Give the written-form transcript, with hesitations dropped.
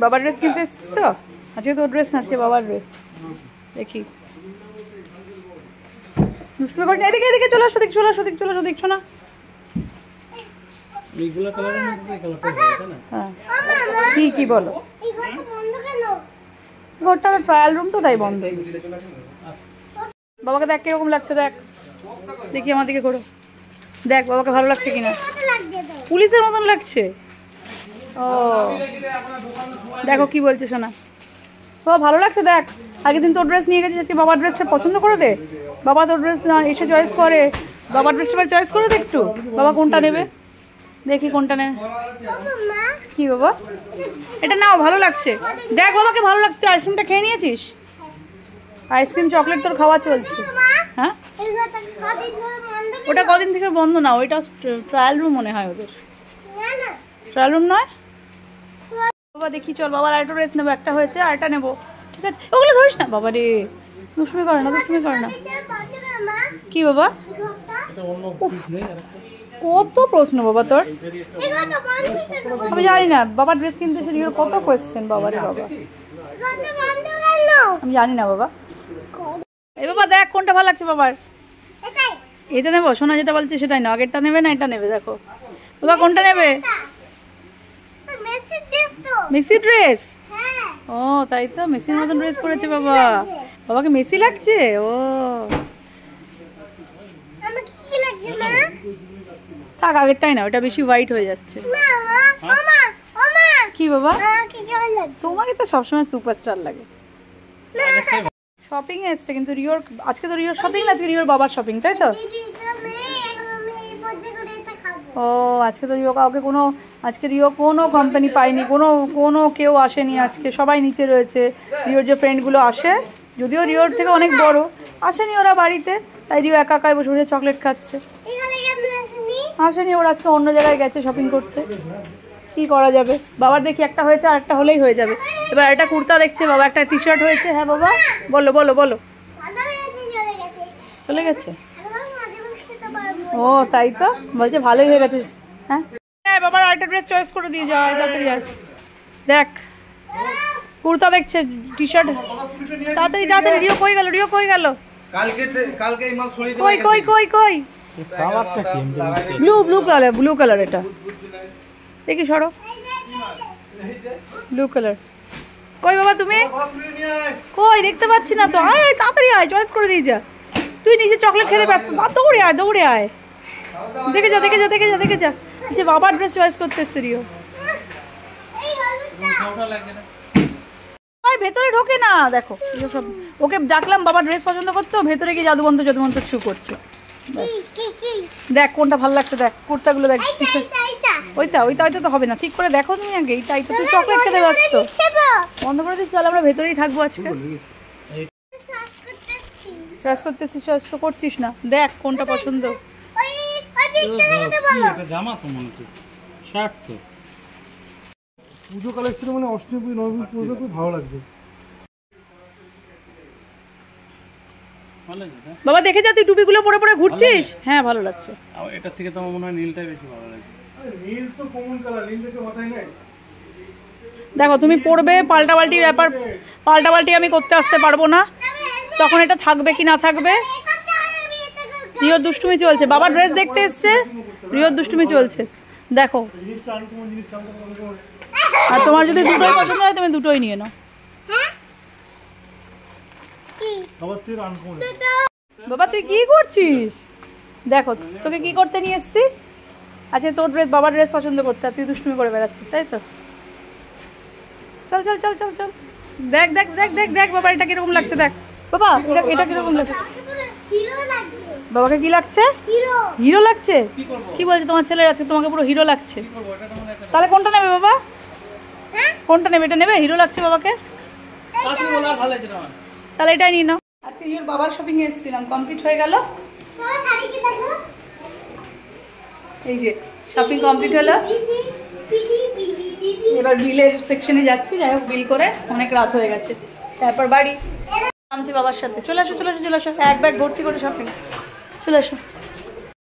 বাবার ড্রেস কিনতে এসছিস তো? আজকে তোর ড্রেস না, আজকে বাবার ড্রেস। দেখি দুষ্টুমি করে এদিকে এদিকে চলে আসো, চলে আসো, চলে আসো, দেখছো না? এইগুলা কালারের মধ্যে এই কালারটা আছে না? হ্যাঁ কি বলো? এই ঘরটা বন্ধ কেন? ঘরটা ট্রায়াল রুম তো, তাই বন্ধ। বাবাকে দেখ কিরকম লাগছে, দেখ দেখি আমার দিকে ঘোরো, দেখ বাবাকে ভালো লাগছে কিনা। পুলিশের মতন লাগছে। ও দেখো কি বলছে শোনা। ও ভালো লাগছে, দেখ আগের দিন তোর ড্রেস নিয়ে গেছিস, আজকে বাবার ড্রেসটা পছন্দ করে দে। বাবা তোর ড্রেস না এসে চয়েস করে, বাবার ড্রেসটা এবার চয়েস করে দে একটু। বাবা কোনটা নেবে দেখি, কোনটা নেবে। কি বাবা এটা নাও, ভালো লাগছে, দেখ বাবাকে ভালো লাগছে। আইসক্রিমটা খেয়ে নিয়েছিস? আইসক্রিম চকলেট তোর খাওয়া চলছে। হ্যাঁ ওটা কদিন থেকে বন্ধ না, ওইটা ট্রায়াল রুম মনে হয় ওদের। ট্রায়াল রুম নয় বাবা। দেখি চল, বাবার আরেকটা ড্রেস নেবো, একটা হয়েছে আরেকটা নেবো, ঠিক আছে? ওগুলো ধরিস না বাবা রে, দুষ্টুমি করে না, দুষ্টুমি করে না। কি বাবা কত প্রশ্ন বাবা তোর, আমি জানি না। বাবার ড্রেস কিনতে এসে রিওর কত কোয়েশ্চেন বাবা রে বাবা, আমি জানি না বাবা। এই বাবা দেখ কোনটা ভালো লাগছে বাবার, এটা নেবো? সোনা যেটা বলছে সেটাই না, আগেরটা নেবে না এটা নেবে? দেখো বাবা কোনটা নেবে? Messi dress? ও তাই তো, মেসির মতন ড্রেস পরেছে বাবা। বাবাকে মেসি লাগছে। ও থাক আগেরটাই না, ওটা বেশি হোয়াইট হয়ে যাচ্ছে। কি বাবা তোমাকে তো সবসময় সুপারস্টার লাগে। শপিং এ এসছে কিন্তু রিওর, আজকে তো রিওর শপিং না, আজকে রিওর বাবার শপিং, তাই তো? ও আজকে তো রিও কাউকে কোনো, আজকে রিও কোনো কোম্পানি পায়নি, কোনো কেউ আসেনি আজকে, সবাই নিচে রয়েছে। রিওর যে ফ্রেন্ডগুলো আসে, যদিও রিওর থেকে অনেক বড়, আসেনি ওরা বাড়িতে, তাই রিও একা একাই বসে বসে চকলেট খাচ্ছে। আসেনি ওরা, আজকে অন্য জায়গায় গেছে শপিং করতে। কি করা যাবে, বাবার দেখি একটা হয়েছে আর একটা হলেই হয়ে যাবে। এবার একটা কুর্তা দেখছে বাবা, একটা টি শার্ট হয়েছে। হ্যাঁ বাবা বলো বলো বলো। চলে গেছে? ও তাই তো, বলছে ভালোই হয়ে গেছে। হ্যাঁ বাবার আরেকটা ড্রেস চয়েস করে দিয়ে যাও, তাড়াতাড়ি দেখ কুর্তা দেখছে, টি শার্ট, তাড়াতাড়ি তাড়াতাড়ি। রিও কই গেল, রিও কই গেল? কই কই কই কই? ব্লু কালার এটা দেখি, সরো। ব্লু কালার কই বাবা তুমি? কই দেখতে পাচ্ছি না তো। আয় তাড়াতাড়ি আয়, চয়েস করে দিয়ে যা। তুই নিজে চকলেট খেতে পারছ, দৌড়ে আয় দৌড়ে আয়। দেখে যা দেখে যা দেখে যা দেখে যা, যে বাবার ড্রেস চয়েস করতে এসছে রিও। ভেতরে ঢোকে না, দেখো সব ওকে ডাকলাম বাবার ড্রেস পছন্দ করতো, ভেতরে গিয়ে জাদুমন্ত্র ছু করছে। দেখ কোনটা ভালো লাগছে, দেখ কুর্তাগুলো দেখ। ওইটা তো হবে না, ঠিক করে দেখো তুমি আগে। এইটা তুই চকলেট খেতে ব্যস্ত, বন্ধ করে দিচ্ছি। তাহলে আমরা ভেতরেই থাকবো আজকে। চয়েস করতেছিস, চয়েস তো করছিস না, দেখ কোনটা পছন্দ। পুজো কালেকশন মানে অষ্টমী নবমী পুজো খুব ভালো লাগবে। বাবা দেখে যা, তুই টুপিগুলো পরে পরে ঘুরছিস। হ্যাঁ ভালো লাগছে। এটা থেকে তো আমার মনে হয় নীলটাই বেশি ভালো লাগছে। নীল তো কমন কালার, নীল দেখে মাথায় নাই। দেখো তুমি পড়বে, পাল্টাপাল্টি ব্যাপার, পাল্টাপাল্টি আমি করতে আসতে পারবো না, তখন এটা থাকবে কি না থাকবে। রিওর দুষ্টুমি চলছে, বাবার ড্রেস দেখতে এসছে, রিওর দুষ্টুমি চলছে দেখো। আর তোমার যদি দুটোই পছন্দ হয় তুমি দুটোই নিয়ে নাও। বাবা তুই কি করছিস? দেখো তোকে কি করতে নিয়ে এসছি। আচ্ছা তোর ড্রেস, বাবার ড্রেস পছন্দ করতে, আর তুই দুষ্টুমি করে বেড়াচ্ছিস, তাই তো? চল চল চল চল চল, দেখ দেখ দেখ দেখ দেখ বাবা এটা কিরকম লাগছে, দেখ বাবা এটা কিরকম লাগছে। বাবাকে কি লাগছে? হিরো লাগছে। কি বলছে তোমার ছেলের, আছে তোমাকে পুরো হিরো লাগছে। তাহলে কোনটা নেবে বাবা? কোনটা নেবে? এটা নেবে, হিরো লাগছে বাবাকে। তাহলে এটাই নিয়ে নাও। আজকে রিওর বাবার শপিং এ এসেছিলাম, কমপ্লিট হয়ে গেল। এই যে শপিং কমপ্লিট হলো, এবার বিলের সেকশনে যাচ্ছি। যাই হোক বিল করে, অনেক রাত হয়ে গেছে, তারপর বাড়ি নামছি বাবার সাথে। চলে আসো চলে আসো চলে আসো, এক ব্যাগ ভর্তি করে শপিং, চলে আসো।